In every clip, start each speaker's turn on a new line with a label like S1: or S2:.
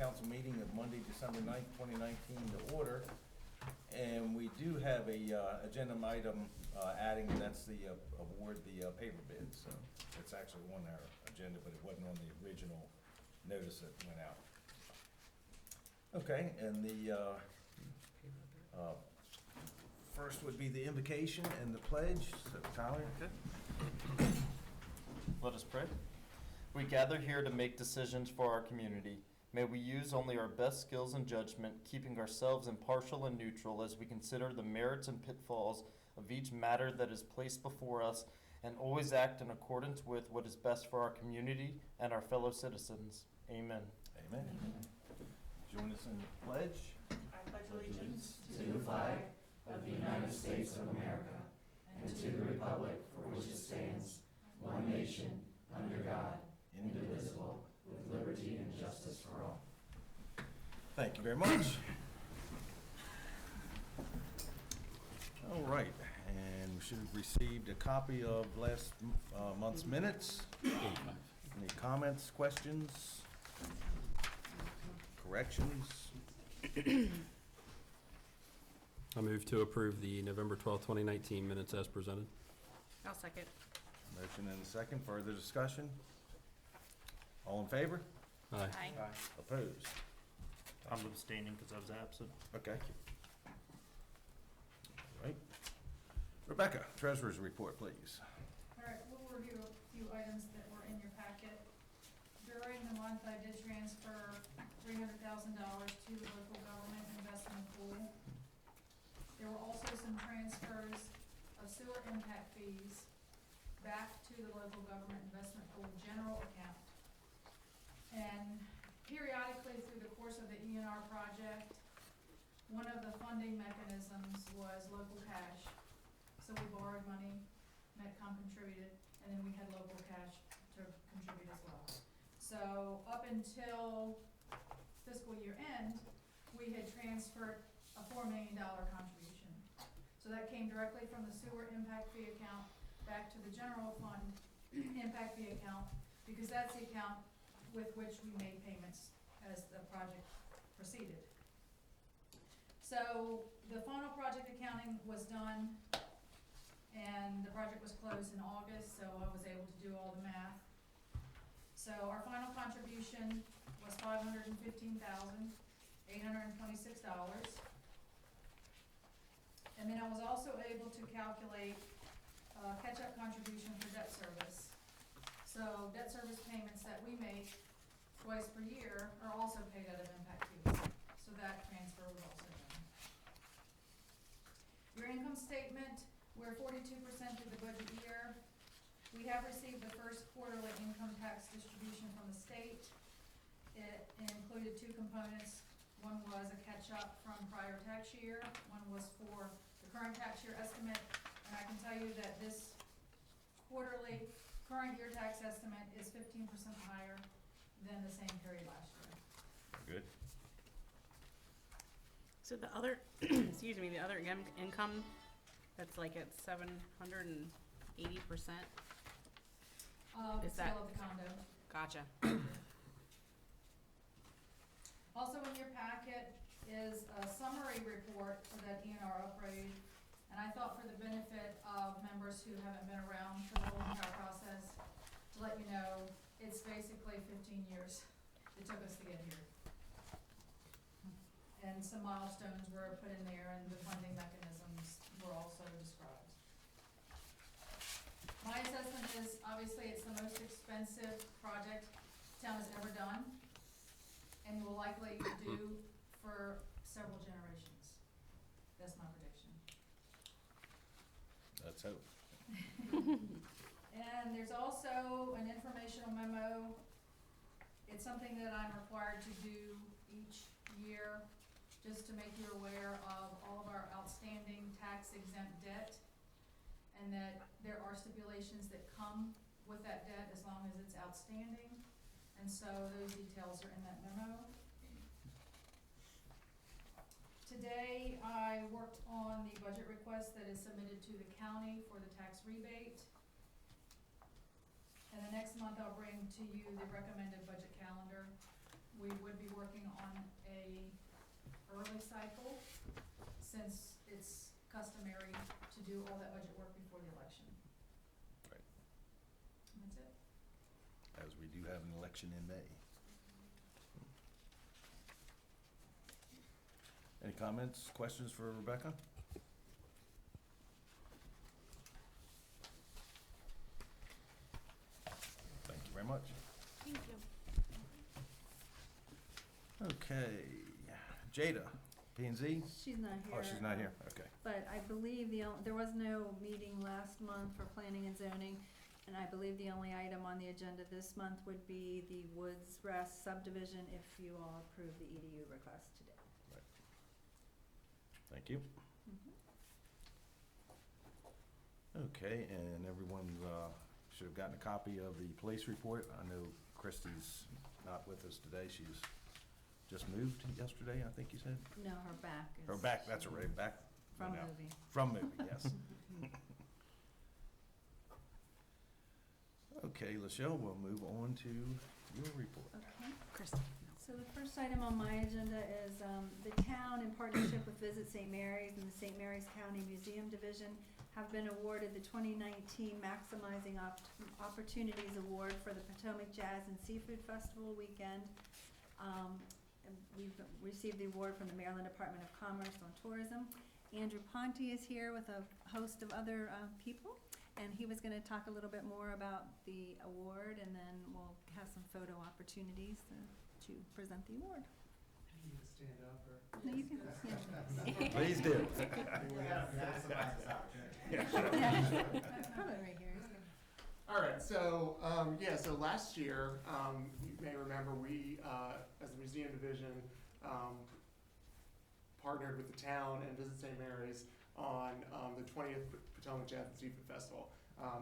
S1: council meeting of Monday, December 9th, 2019 to order. And we do have a agenda item adding, and that's the award the paper bids. So it's actually on our agenda, but it wasn't on the original notice that went out. Okay, and the first would be the invocation and the pledge. So Tyler.
S2: Okay. Let us pray. We gather here to make decisions for our community. May we use only our best skills and judgment, keeping ourselves impartial and neutral as we consider the merits and pitfalls of each matter that is placed before us, and always act in accordance with what is best for our community and our fellow citizens. Amen.
S1: Amen. Join us in the pledge.
S3: I pledge allegiance to the flag of the United States of America and to the republic for which it stands, one nation, under God, indivisible, with liberty and justice for all.
S1: Thank you very much. All right, and we should have received a copy of last month's minutes. Any comments, questions, corrections?
S4: I move to approve the November 12, 2019 minutes as presented.
S5: I'll second.
S1: Motion and a second. Further discussion? All in favor?
S4: Aye.
S5: Aye.
S1: Opposed?
S2: I'm abstaining because I was absent.
S1: Okay. All right. Rebecca, treasurer's report, please.
S6: All right, we'll review a few items that were in your packet. During the month, I did transfer $300,000 to the local government investment pool. There were also some transfers of sewer impact fees back to the local government investment pool general account. And periodically through the course of the ENR project, one of the funding mechanisms was local cash. So we borrowed money, Metcom contributed, and then we had local cash to contribute as well. So up until fiscal year end, we had transferred a $4 million contribution. So that came directly from the sewer impact fee account back to the general fund impact fee account, because that's the account with which we made payments as the project proceeded. So the final project accounting was done, and the project was closed in August, so I was able to do all the math. So our final contribution was $515,826. And then I was also able to calculate catch-up contribution for debt service. So debt service payments that we make twice per year are also paid out of impact fees. So that transfer was also done. Your income statement, we're 42% of the budget year. We have received the first quarterly income tax distribution from the state. It included two components. One was a catch-up from prior tax year. One was for the current tax year estimate. And I can tell you that this quarterly current year tax estimate is 15% higher than the same period last year.
S1: Good.
S5: So the other, excuse me, the other income, that's like at 780%. Is that
S6: Sale of the condo.
S5: Gotcha.
S6: Also in your packet is a summary report for that ENR upgrade. And I thought for the benefit of members who haven't been around for the whole entire process, to let you know, it's basically 15 years it took us to get here. And some milestones were put in there, and the funding mechanisms were also described. My assessment is, obviously, it's the most expensive project the town has ever done, and will likely do for several generations. That's my prediction.
S1: Let's hope.
S6: And there's also an informational memo. It's something that I'm required to do each year, just to make you aware of all of our outstanding tax exempt debt, and that there are stipulations that come with that debt as long as it's outstanding. And so those details are in that memo. Today, I worked on the budget request that is submitted to the county for the tax rebate. And the next month, I'll bring to you the recommended budget calendar we would be working on a early cycle, since it's customary to do all that budget work before the election.
S1: Right.
S6: And that's it.
S1: As we do have an election in May. Any comments, questions for Rebecca? Thank you very much.
S5: Thank you.
S1: Okay, Jada, P and Z?
S7: She's not here.
S1: Oh, she's not here, okay.
S7: But I believe there was no meeting last month for planning and zoning, and I believe the only item on the agenda this month would be the Woods Rest subdivision, if you all approve the EDU request today.
S1: Thank you. Okay, and everyone should have gotten a copy of the police report. I know Christy's not with us today. She's just moved yesterday, I think you said?
S7: No, her back is.
S1: Her back, that's right, back.
S7: From
S1: now.
S7: moving.
S1: From moving, yes. Okay, Laschelle, we'll move on to your report.
S7: Okay.
S5: Christy.
S7: So the first item on my agenda is the town, in partnership with Visit St. Mary's and the St. Mary's County Museum Division, have been awarded the 2019 Maximizing Opportunities Award for the Potomac Jazz and Seafood Festival weekend. And we've received the award from the Maryland Department of Commerce on Tourism. Andrew Ponte is here with a host of other people, and he was going to talk a little bit more about the award, and then we'll have some photo opportunities to present the award.
S8: You can stand up or?
S7: No, you can, yeah.
S1: Please do.
S8: We gotta maximize this opportunity.
S7: Probably right here.
S8: All right, so, so last year, you may remember we, as the museum division, partnered with the town and Visit St. Mary's on the 20th Potomac Jazz and Seafood Festival.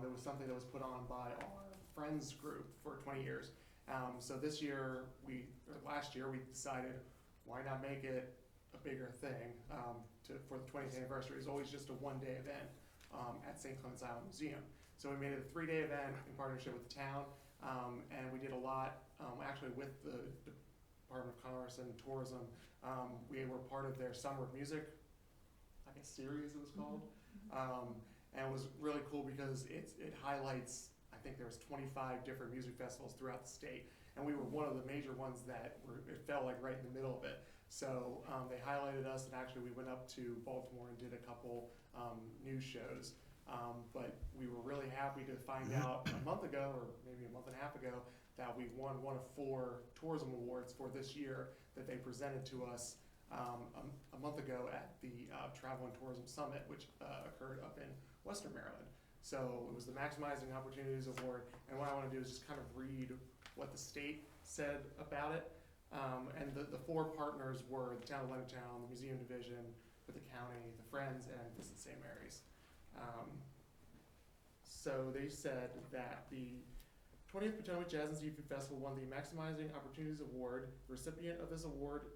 S8: It was something that was put on by our Friends group for 20 years. So this year, last year, we decided, why not make it a bigger thing for the 20th anniversary? It's always just a one-day event at St. Clements Island Museum. So we made it a 3-day event in partnership with the town, and we did a lot, actually with the Department of Commerce and Tourism. We were part of their Summer of Music, I guess series it was called. And it was really cool because it highlights, I think there was 25 different music festivals throughout the state. And we were one of the major ones that it felt like right in the middle of it. So they highlighted us, and actually we went up to Baltimore and did a couple news shows. But we were really happy to find out a month ago, or maybe a month and a half ago, that we won one of 4 tourism awards for this year that they presented to us a month ago at the Travel and Tourism Summit, which occurred up in Western Maryland. So it was the Maximizing Opportunities Award, and what I want to do is just kind of read what the state said about it. And the 4 partners were the town of Leonardtown, the museum division, with the county, the Friends, and Visit St. Mary's. So they said that the 20th Potomac Jazz and Seafood Festival won the Maximizing Opportunities Award. The recipient of this award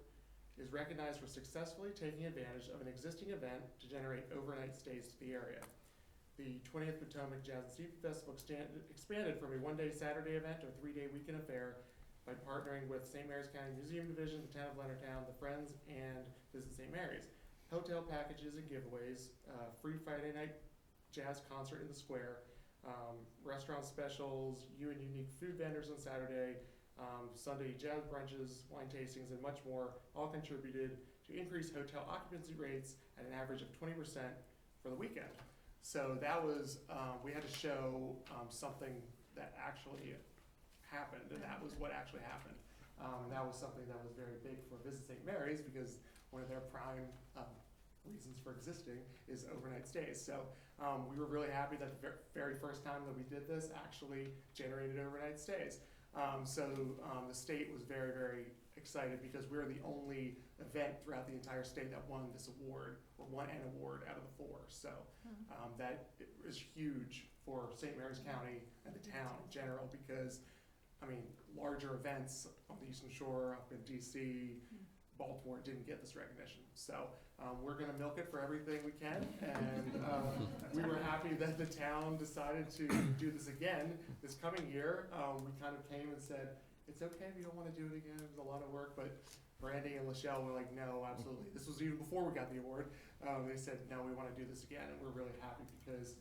S8: is recognized for successfully taking advantage of an existing event to generate overnight stays to the area. The 20th Potomac Jazz and Seafood Festival expanded from a 1-day Saturday event to a 3-day weekend affair by partnering with St. Mary's County Museum Division, the town of Leonardtown, the Friends, and Visit St. Mary's. Hotel packages and giveaways, free Friday night jazz concert in the square, restaurant specials, and unique food vendors on Saturday, Sunday jazz brunches, wine tastings, and much more, all contributed to increased hotel occupancy rates at an average of 20% for the weekend. So that was, we had to show something that actually happened, and that was what actually happened. And that was something that was very big for Visit St. Mary's, because one of their prime reasons for existing is overnight stays. So we were really happy that the very first time that we did this actually generated overnight stays. So the state was very, very excited, because we're the only event throughout the entire state that won this award, or won an award out of the 4. So that is huge for St. Mary's County and the town in general, because, I mean, larger events on the Eastern Shore, up in DC, Baltimore didn't get this recognition. So we're gonna milk it for everything we can, and we were happy that the town decided to do this again this coming year. We kind of came and said, it's okay if you don't wanna do it again, it was a lot of work, but Brandy and Laschelle were like, no, absolutely. This was even before we got the award. They said, no, we wanna do this again, and we're really happy because,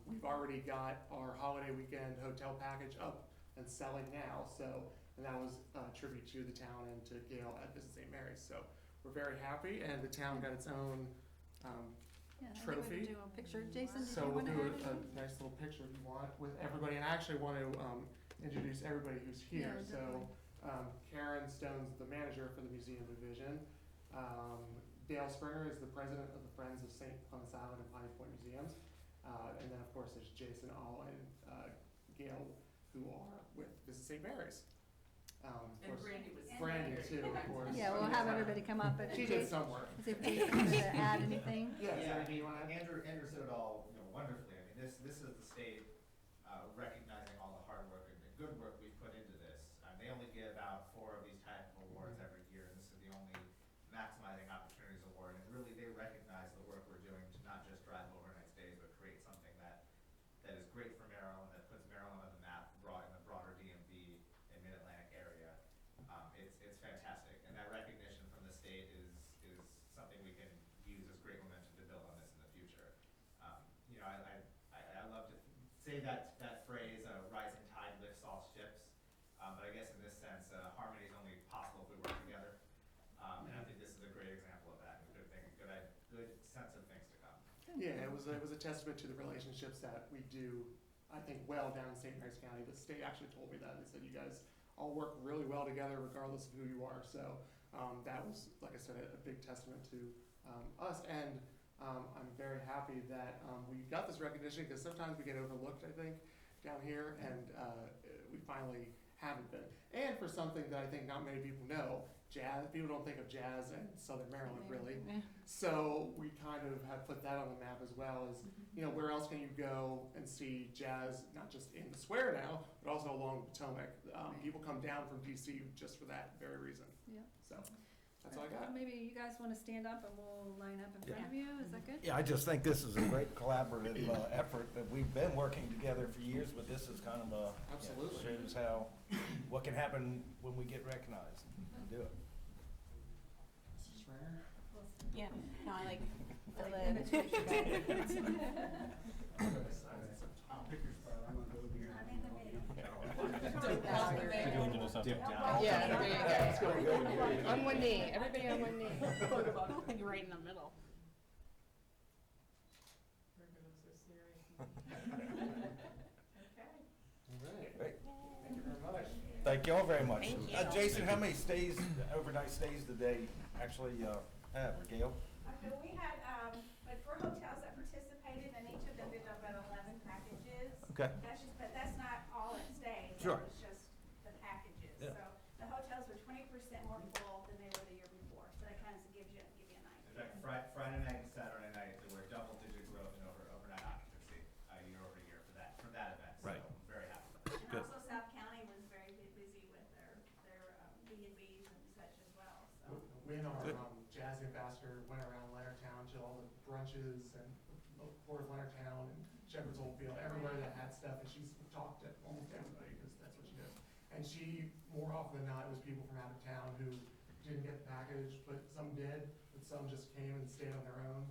S8: we've already got our holiday weekend hotel package up and selling now, so, and that was a tribute to the town and to Gail at Visit St. Mary's, so we're very happy, and the town got its own,
S7: Yeah, I think we
S8: trophy.
S7: can do a picture. Jason, did
S8: so
S7: you
S8: we'll
S7: want to
S8: do
S7: add
S8: a
S7: anything?
S8: nice little picture if you want with everybody, and I actually want to, introduce everybody who's here,
S7: Yeah,
S8: so, Karen Stone's the manager for the museum division. Dale Springer is the president of the Friends of St. Clements Island and Piney Point Museums. And then, of course, there's Jason All and Gail, who are with Visit St. Mary's. Of
S3: And
S8: course,
S3: Brandy was.
S8: Brandy too, of course.
S7: Yeah, we'll have everybody come up, but
S8: She did some work.
S7: see if Jason wanted to add anything.
S8: Yeah,
S9: Yeah,
S8: so do you want to?
S9: Andrew said it all, wonderfully. I mean, this is the state recognizing all the hard work and the good work we've put into this. They only give out 4 of these type of awards every year, and this is the only Maximizing Opportunities Award. And really, they recognize the work we're doing to not just drive overnight stays, but create something that is great for Maryland, that puts Maryland on the map, in the broader DMV and Mid-Atlantic area. It's fantastic, and that recognition from the state is something we can use as great momentum to build on this in the future. I love to say that phrase, rising tide lifts all ships, but I guess in this sense, harmony is only possible if we work together. And I think this is a great example of that, and a good sense of things to come.
S8: Yeah, it was a testament to the relationships that we do, I think, well down in St. Mary's County. The state actually told me that. They said you guys all work really well together regardless of who you are. So that was, like I said, a big testament to us. And I'm very happy that we got this recognition because sometimes we get overlooked, I think, down here, and we finally haven't been. And for something that I think not many people know, jazz, people don't think of jazz in Southern Maryland, really.
S7: Yeah.
S8: So we kind of have put that on the map as well as, where else can you go and see jazz, not just in the square now, but also along the Potomac. People come down from DC just for that very reason.
S7: Yeah.
S8: So that's all I got.
S7: Maybe you guys want to stand up and we'll line up in front of you. Is that good?
S1: Yeah, I just think this is a great collaborative effort that we've been working together for years, but this is kind of
S8: Absolutely.
S1: shows what can happen when we get recognized and do it.
S8: Mr. Springer?
S5: Yeah, no, I like
S7: I like imitation.
S3: Yeah, there you go. On one knee, everybody on one knee.
S5: like right in the middle.
S8: Great. Thank you very much.
S1: Thank you all very much.
S5: Thank you.
S1: Jason, how many overnight stays did they actually have, or Gail?
S10: Okay, we had, like, 4 hotels that participated, and each of them did about 11 packages.
S1: Okay.
S10: But that's not all it stays.
S1: Sure.
S10: That was just the packages.
S1: Yeah.
S10: So the hotels were 20% more full than they were the year before, so that kind of gives you an
S9: In
S10: idea.
S9: fact, Friday night and Saturday night, there were double-digit growth in overnight occupancy, year over year for that event.
S1: Right.
S9: So I'm very happy with that.
S10: And
S1: Good.
S10: also South County was very busy with their B&Bs and such as well, so.
S8: We and our
S1: Good.
S8: jazz ambassador went around Leonardtown to all the brunches and Port of Leonardtown and Shepherd's Oldfield, everywhere that had stuff, and she's talked to almost everybody, because that's what she does. And she, more often than not, it was people from out of town who didn't get the package, but some did, but some just came and stayed on their own,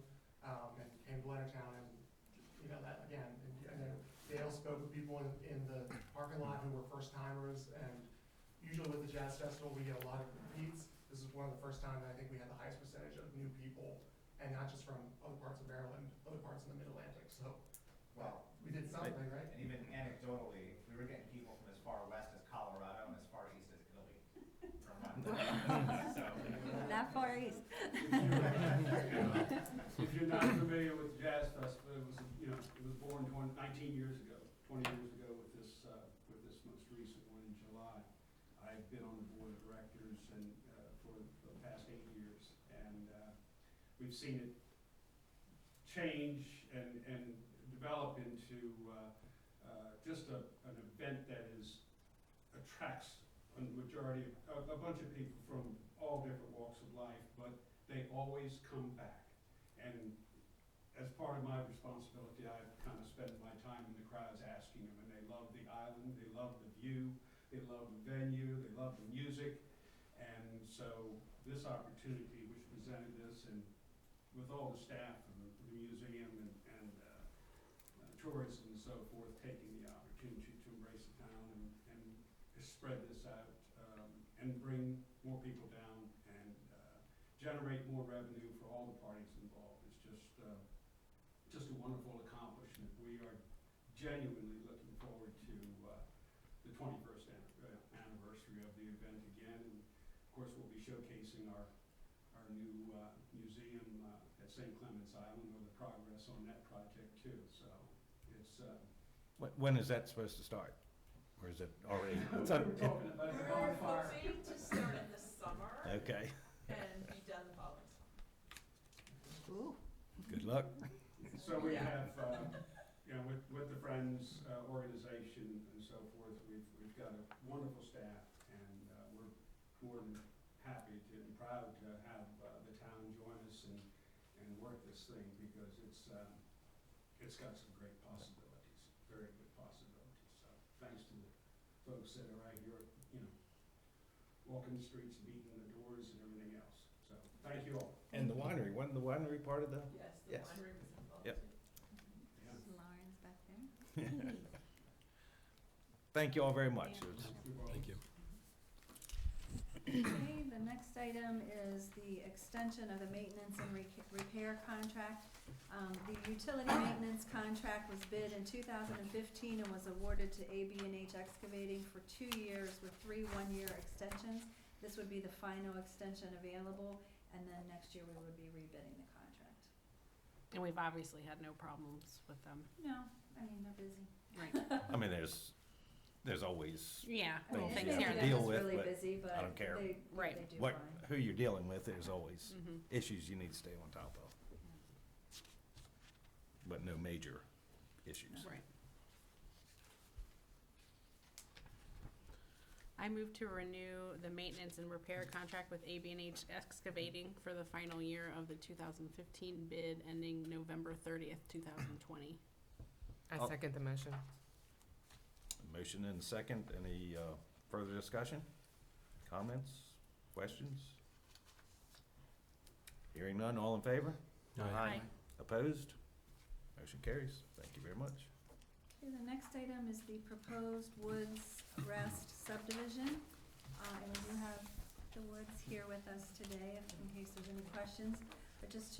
S8: and came to Leonardtown, and, that, again, and then Dale spoke with people in the parking lot who were first timers, and usually with the Jazz Festival, we get a lot of repeats. This is one of the first times I think we had the highest percentage of new people, and not just from other parts of Maryland, other parts in the Mid-Atlantic, so,
S9: Well,
S8: we did something, right?
S9: and even anecdotally, we were getting people from as far west as Colorado and as far east as Italy. From so,
S7: That far east.
S11: If you're not familiar with the Jazz Festival, it was born 19 years ago, 20 years ago with this most recent one in July. I've been on the board of directors and for the past 8 years, and we've seen it change and develop into just an event that attracts a majority of a bunch of people from all different walks of life, but they always come back. And as part of my responsibility, I kind of spend my time in the crowds asking them, and they love the island, they love the view, they love the venue, they love the music. And so this opportunity, which presented this, and with all the staff and the museum and tourism and so forth, taking the opportunity to embrace the town and spread this out, and bring more people down and generate more revenue for all the parties involved. It's just a wonderful accomplishment. We are genuinely looking forward to the 21st anniversary of the event again. And of course, we'll be showcasing our new museum at St. Clements Island, or the progress on that project too. So it's
S1: When is that supposed to start? Or is it already?
S11: we're talking about the
S3: We're
S11: bonfire.
S3: hoping to start in the summer
S1: Okay,
S3: and be done the following summer.
S1: good luck.
S11: So we have, with the Friends organization and so forth, we've got a wonderful staff, and we're more than happy and proud to have the town join us and work this thing, because it's got some great possibilities, very good possibilities. So thanks to the folks that are right here, walking the streets, beating the doors and everything else. So thank you all.
S1: And the winery, wasn't the winery part of the?
S3: Yes, the
S1: Yes.
S3: winery was involved.
S1: Yep.
S11: Yeah.
S7: Lauren's back there.
S1: Thank you all very much. It was-
S4: Thank you.
S7: Okay, the next item is the extension of the maintenance and repair contract. The utility maintenance contract was bid in 2015 and was awarded to AB&H Excavating for 2 years with 3 one-year extensions. This would be the final extension available, and then next year we would be rebidding the contract.
S5: And we've obviously had no problems with them.
S7: No, I mean, they're busy.
S5: Right.
S1: I mean, there's always,
S5: Yeah.
S7: I mean,
S1: Things
S5: things
S1: you
S5: here
S1: have
S5: and
S1: to
S5: there.
S1: deal with,
S7: really
S1: but
S7: busy, but
S1: I don't care.
S7: they
S5: Right.
S7: do
S1: what,
S7: fine.
S1: who you're dealing with, there's always
S5: Mhm.
S1: issues you need to stay on top of. But no major issues.
S5: Right. I move to renew the maintenance and repair contract with AB&H Excavating for the final year of the 2015 bid ending November 30th, 2020.
S12: I
S1: Oh.
S12: second the motion.
S1: Motion and second. Any further discussion? Comments? Questions? Hearing none, all in favor?
S5: Aye.
S1: Opposed? Motion carries. Thank you very much.
S7: Okay, the next item is the proposed Woods Rest subdivision. And we do have the Woods here with us today, in case there's any questions. But just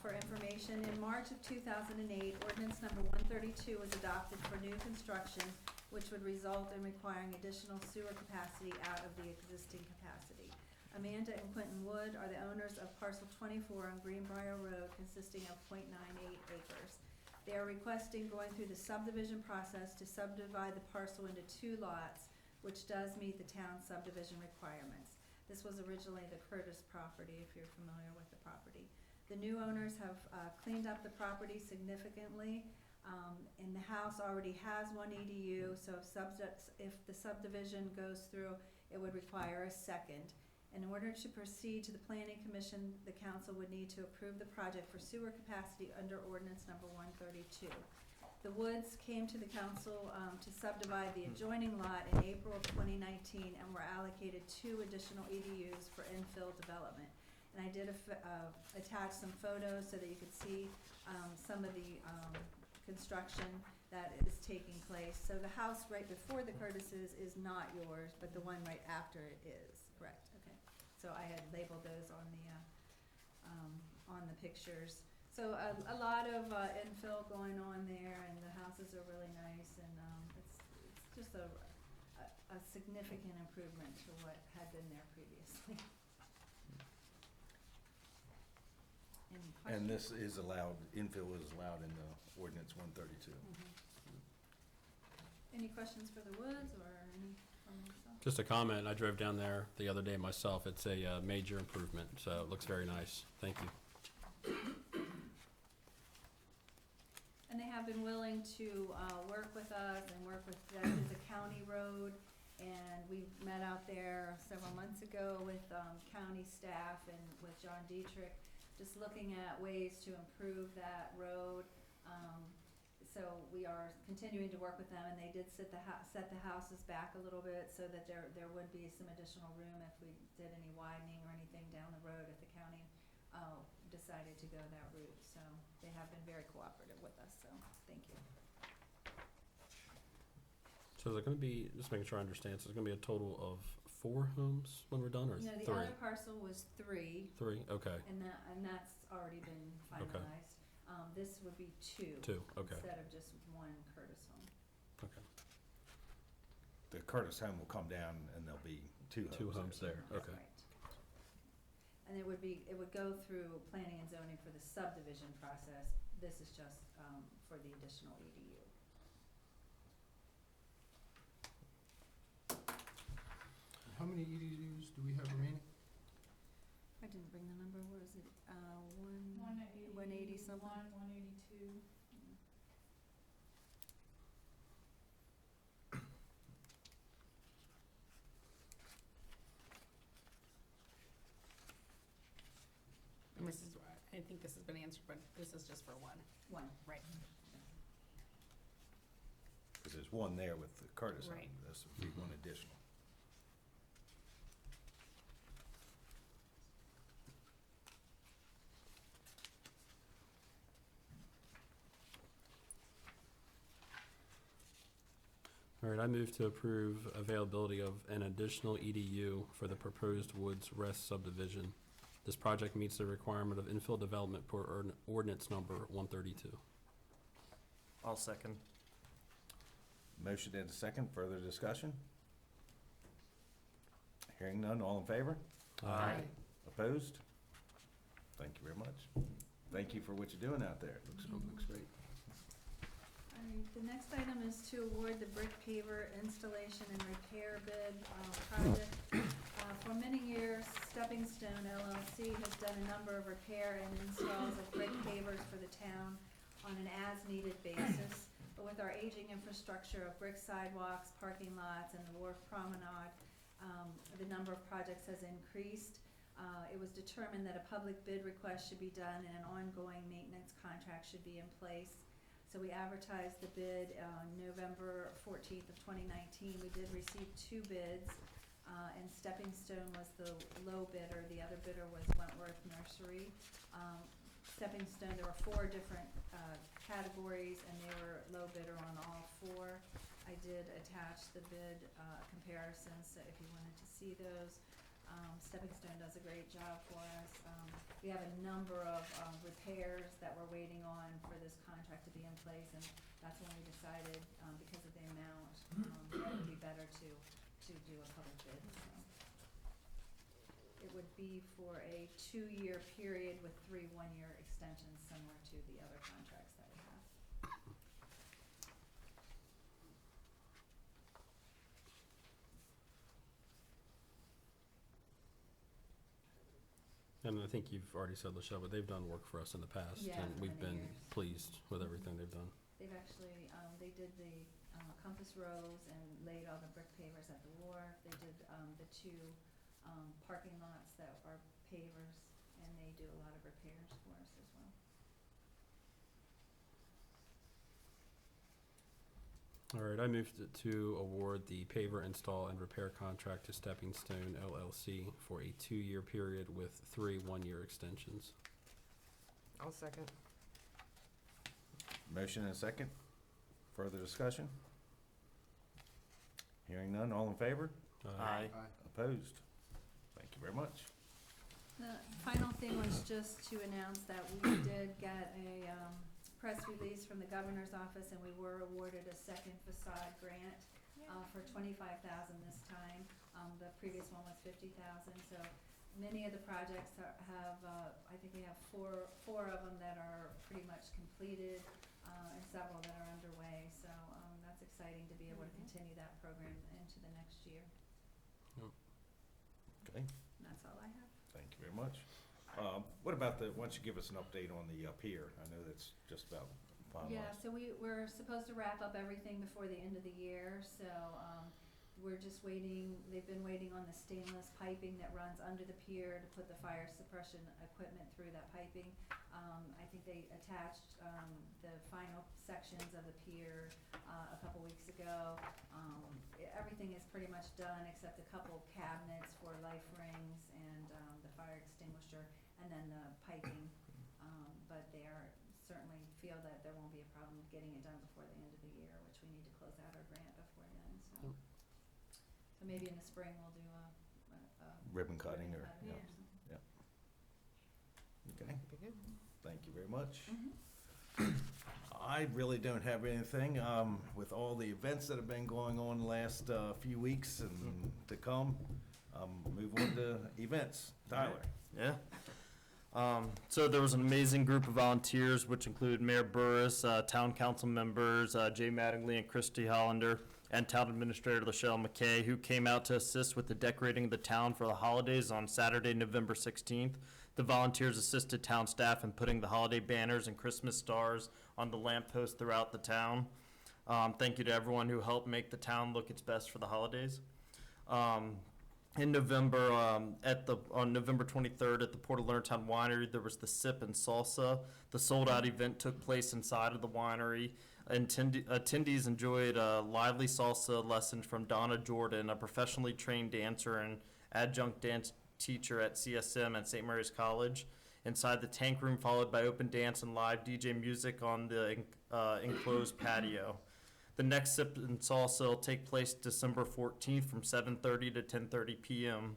S7: for information, in March of 2008, ordinance number 132 was adopted for new construction, which would result in requiring additional sewer capacity out of the existing capacity. Amanda and Quentin Wood are the owners of parcel 24 on Greenbrier Road, consisting of 0.98 acres. They are requesting going through the subdivision process to subdivide the parcel into 2 lots, which does meet the town subdivision requirements. This was originally the Curtis property, if you're familiar with the property. The new owners have cleaned up the property significantly, and the house already has 1 EDU, so if the subdivision goes through, it would require a second. In order to proceed to the planning commission, the council would need to approve the project for sewer capacity under ordinance number 132. The Woods came to the council to subdivide the adjoining lot in April of 2019 and were allocated 2 additional EDUs for infill development. And I did attach some photos so that you could see some of the construction that is taking place. So the house right before the Curtis's is not yours, but the one right after it is, correct? Okay. So I had labeled those on the pictures. So a lot of infill going on there, and the houses are really nice, and it's just a significant improvement to what had been there previously. Any questions?
S1: And this is allowed, infill is allowed in the ordinance 132.
S7: Any questions for the Woods or any from myself?
S4: Just a comment, I drove down there the other day myself. It's a major improvement, so it looks very nice. Thank you.
S7: And they have been willing to work with us and work with them. It's a county road, and we met out there several months ago with county staff and with John Dietrich, just looking at ways to improve that road. so we are continuing to work with them, and they did set the houses back a little bit so that there would be some additional room if we did any widening or anything down the road if the county decided to go that route. So they have been very cooperative with us, so thank you.
S4: So is it gonna be, just making sure I understand, so it's gonna be a total of 4 homes when we're done, or
S7: No, the
S4: 3?
S7: other parcel was 3,
S4: 3, okay,
S7: and that's already been finalized. This would be 2.
S4: 2, okay,
S7: Instead of just 1 Curtis home.
S4: okay.
S1: The Curtis home will come down and there'll be 2 homes.
S4: 2 homes there,
S7: That's
S4: okay.
S7: right. And it would go through planning and zoning for the subdivision process. This is just, for the additional EDU.
S12: How many EDUs do we have remaining?
S7: I didn't bring the number, what is it, 180 something?
S6: 182.
S5: And this is, I think this has been answered, but this is just for one.
S7: One.
S5: Right.
S1: Because there's 1 there with the Curtis home.
S5: Right.
S1: This would be 1 additional.
S4: All right, I move to approve availability of an additional EDU for the proposed Woods Rest subdivision. This project meets the requirement of infill development per ordinance number 132.
S2: I'll second.
S1: Motion and a second, further discussion? Hearing none, all in favor?
S2: Aye.
S1: Opposed? Thank you very much. Thank you for what you're doing out there. Looks great.
S7: All right, the next item is to award the brick paver installation and repair bid project. For many years, Stepping Stone LLC has done a number of repair and installs of brick pavers for the town on an as-needed basis. But with our aging infrastructure of brick sidewalks, parking lots, and the wharf promenade, the number of projects has increased. It was determined that a public bid request should be done and an ongoing maintenance contract should be in place. So we advertised the bid on November 14th of 2019. We did receive 2 bids, and Stepping Stone was the low bidder. The other bidder was Wentworth Nursery. Stepping Stone, there were 4 different categories, and they were low bidder on all 4. I did attach the bid comparisons, so if you wanted to see those. Stepping Stone does a great job for us. We have a number of repairs that we're waiting on for this contract to be in place, and that's when we decided, because of the amount, that it would be better to do a public bid. So it would be for a 2-year period with 3 one-year extensions, similar to the other contracts that we have.
S4: And I think you've already said, Laschelle, but they've done work for us in the past,
S7: Yeah,
S4: and
S7: for
S4: we've
S7: many
S4: been
S7: years.
S4: pleased with everything they've done.
S7: They've actually, they did the compass rows and laid all the brick pavers at the wharf. They did the 2 parking lots that are pavers, and they do a lot of repairs for us as well.
S4: All right, I moved to award the paver install and repair contract to Stepping Stone LLC for a 2-year period with 3 one-year extensions.
S3: I'll second.
S1: Motion and a second, further discussion? Hearing none, all in favor?
S2: Aye.
S1: Opposed? Thank you very much.
S7: The final thing was just to announce that we did get a press release from the governor's office, and we were awarded a second facade grant for $25,000 this time. The previous one was $50,000. So many of the projects have, I think we have four of them that are pretty much completed, and several that are underway. So that's exciting to be able to continue that program into the next year.
S1: Okay,
S7: And that's all I have.
S1: thank you very much. What about why don't you give us an update on the pier? I know that's just about finalized.
S7: Yeah, so we're supposed to wrap up everything before the end of the year, so we're just waiting, they've been waiting on the stainless piping that runs under the pier to put the fire suppression equipment through that piping. I think they attached, the final sections of the pier, a couple weeks ago. Everything is pretty much done except a couple cabinets for life rings and, the fire extinguisher, and then the piping. But they are, certainly feel that there won't be a problem getting it done before the end of the year, which we need to close out our grant before then, so.
S4: Yep.
S7: So maybe in the spring we'll do a
S1: Ribbon cutting or,
S7: cutting
S1: yeah.
S7: or something.
S1: Okay, thank you very much.
S7: Mhm.
S1: I really don't have anything, with all the events that have been going on the last, few weeks and to come. Move on to events. Tyler?
S2: Yeah. So there was an amazing group of volunteers, which include Mayor Burris, town council members, Jay Mattingly and Christy Hollander, and town administrator Laschelle McKay, who came out to assist with the decorating of the town for the holidays on Saturday, November 16th. The volunteers assisted town staff in putting the holiday banners and Christmas stars on the lampposts throughout the town. Thank you to everyone who helped make the town look its best for the holidays. In November, on November 23rd at the Port of Learntown Winery, there was the Sip and Salsa. The sold-out event took place inside of the winery. Attendees enjoyed a lively salsa lesson from Donna Jordan, a professionally trained dancer and adjunct dance teacher at CSM at St. Mary's College. Inside the tank room, followed by open dance and live DJ music on the enclosed patio. The next Sip and Salsa will take place December 14th from 7:30 to 10:30 p.m.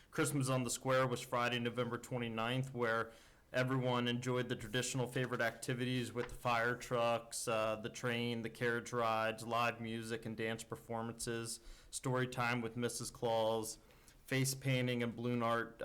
S2: Christmas on the Square was Friday, November 29th, where everyone enjoyed the traditional favorite activities with the fire trucks, the train, the carriage rides, live music and dance performances, story time with Mrs. Claus, face painting and balloon art,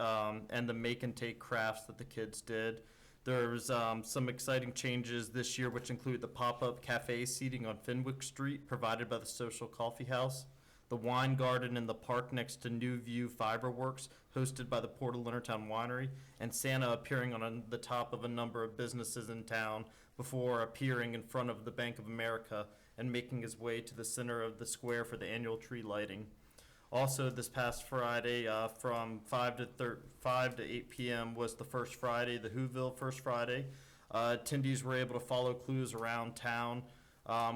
S2: and the make and take crafts that the kids did. There's some exciting changes this year, which include the pop-up cafe seating on Fenwick Street provided by the Social Coffee House, the wine garden in the park next to New View Fiberworks hosted by the Port of Leonardtown Winery, and Santa appearing on the top of a number of businesses in town before appearing in front of the Bank of America and making his way to the center of the square for the annual tree lighting. Also, this past Friday, from 5 to 8 p.m. was the First Friday, the Whoville First Friday. Attendees were able to follow clues around town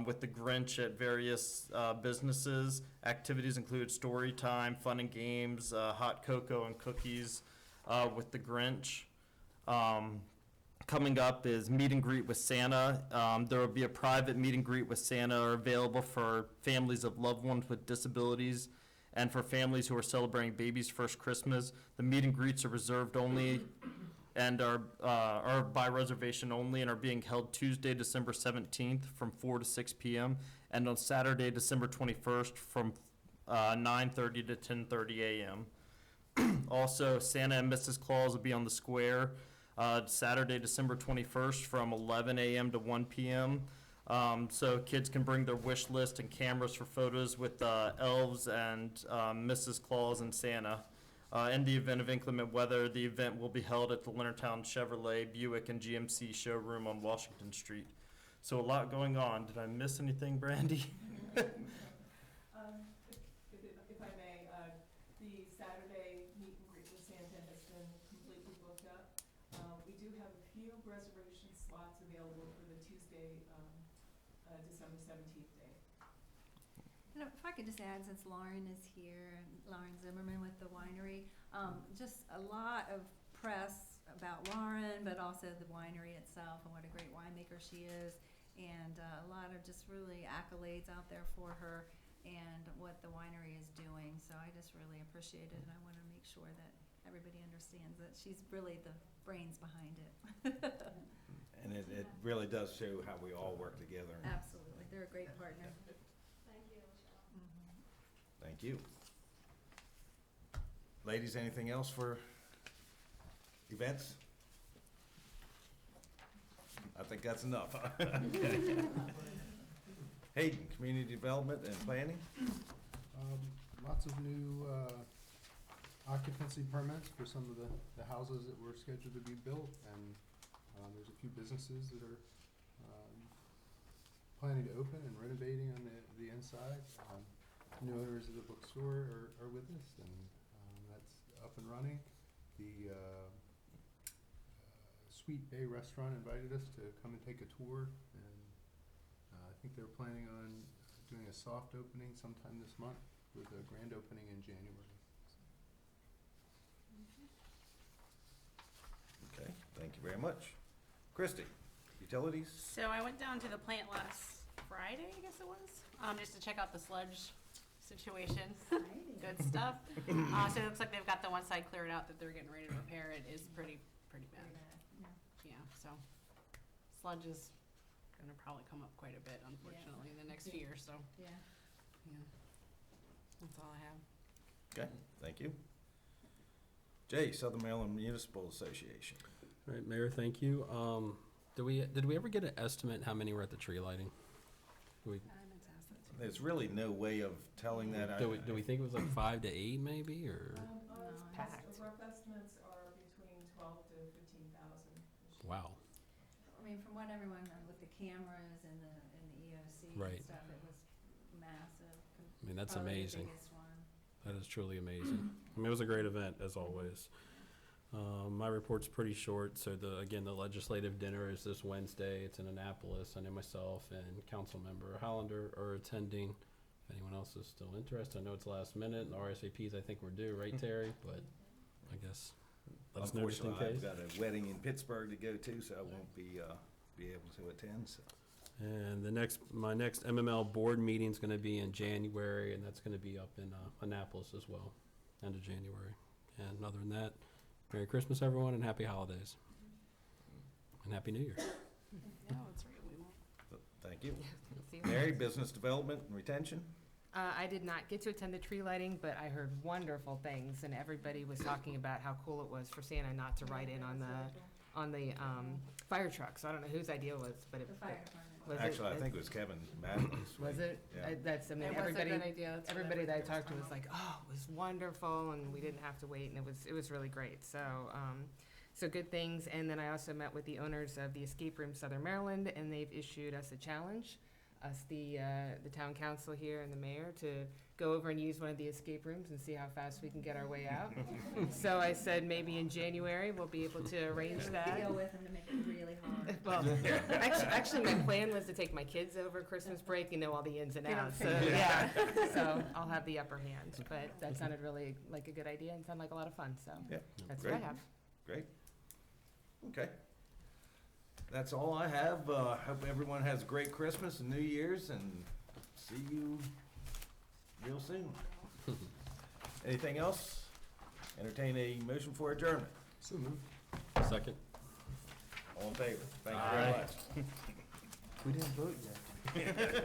S2: with the Grinch at various businesses. Activities include story time, fun and games, hot cocoa and cookies with the Grinch. Coming up is meet and greet with Santa. There will be a private meet and greet with Santa available for families of loved ones with disabilities and for families who are celebrating baby's first Christmas. The meet and greets are reserved only and are by reservation only and are being held Tuesday, December 17th from 4 to 6 p.m. and on Saturday, December 21st from 9:30 to 10:30 a.m. Also, Santa and Mrs. Claus will be on the square Saturday, December 21st from 11 a.m. to 1 p.m. So kids can bring their wish list and cameras for photos with elves and Mrs. Claus and Santa. In the event of inclement weather, the event will be held at the Leonardtown Chevrolet, Buick, and GMC showroom on Washington Street. So a lot going on. Did I miss anything, Brandy?
S13: If I may, the Saturday meet and greet with Santa has been completely booked up. We do have a few reservation slots available for the Tuesday, December 17th day.
S7: You know, if I could just add, since Lauren is here, Lauren Zimmerman with the winery, just a lot of press about Lauren, but also the winery itself and what a great winemaker she is, and a lot of just really accolades out there for her and what the winery is doing. So I just really appreciate it, and I want to make sure that everybody understands that she's really the brains behind it.
S1: And it really does show how we all work together.
S7: Absolutely, they're a great partner.
S10: Thank you, Michelle.
S1: Thank you. Ladies, anything else for events? I think that's enough. Okay. Hayden, community development and planning?
S12: Lots of new occupancy permits for some of the houses that were scheduled to be built, and there's a few businesses that are planning to open and renovating on the the inside. New owners of the bookstore are with us, and that's up and running. The Sweet Bay Restaurant invited us to come and take a tour, and I think they're planning on doing a soft opening sometime this month with a grand opening in January.
S1: Okay, thank you very much. Christy, utilities?
S5: So I went down to the plant last Friday, I guess it was, just to check out the sludge situation. Good stuff. So it looks like they've got the one side cleared out that they're getting ready to repair. It is pretty bad. Yeah, so sludge is gonna probably come up quite a bit, unfortunately, in the next year, so,
S7: Yeah.
S5: yeah. That's all I have.
S1: Okay, thank you. Jay, Southern Maryland Municipal Association.
S4: All right, Mayor, thank you. Did we ever get an estimate how many were at the tree lighting? Do we,
S5: I meant to ask that too.
S1: There's really no way of telling that.
S4: do we think it was like 5 to 8 maybe, or?
S5: Packed.
S13: Rough estimates are between 12 to 15,000.
S4: Wow.
S7: I mean, from what everyone, with the cameras and the EOC
S4: Right.
S7: and stuff, it was massive.
S4: I mean, that's
S7: Probably the
S4: amazing.
S7: biggest one.
S4: That is truly amazing. I mean, it was a great event, as always. My report's pretty short, so the legislative dinner is this Wednesday. It's in Annapolis. I know myself and Councilmember Hollander are attending. If anyone else is still interested, I know it's last minute, and the RSVPs I think were due, right, Terry? But I guess let us know just in
S1: Unfortunately,
S4: case.
S1: I've got a wedding in Pittsburgh to go to, so I won't be able to attend, so.
S4: And my next MML board meeting's gonna be in January, and that's gonna be up in Annapolis as well, end of January. And other than that, Merry Christmas, everyone, and Happy Holidays. And Happy New Year.
S5: No, that's right, we won't.
S1: Thank you.
S5: See you.
S1: Mary, Business Development and Retention?
S14: I did not get to attend the tree lighting, but I heard wonderful things, and everybody was talking about how cool it was for Santa not to ride in on the fire truck. So I don't know whose idea it was, but it
S7: The fire department.
S14: was.
S1: Actually, I think it was Kevin Mattingly's.
S14: Was it?
S1: Yeah.
S14: That's, I mean,
S5: It was a
S14: everybody,
S5: good idea. That's what
S14: everybody that I
S5: everybody
S14: talked to was like, oh, it was wonderful, and we didn't have to wait, and it was really great. So, so good things. And then I also met with the owners of the Escape Room Southern Maryland, and they've issued us a challenge, us, the town council here and the mayor, to go over and use one of the escape rooms and see how fast we can get our way out. So I said maybe in January we'll be able to arrange that.
S7: Deal with them to make it really hard.
S14: Well, actually, my plan was to take my kids over Christmas break and know all the ins and
S5: They don't
S14: outs. So,
S5: figure it
S14: yeah, so I'll have the upper hand. But that sounded really like a good idea and sounded like a lot of fun. So
S1: Yeah,
S14: that's
S1: great.
S14: what I have.
S1: Great. Okay. That's all I have. Hope everyone has a great Christmas and New Year's, and see you real soon. Anything else? Entertain a motion for adjournment.
S12: So moved.
S4: Second.
S1: All in favor? Thank you very much.
S12: We didn't vote yet.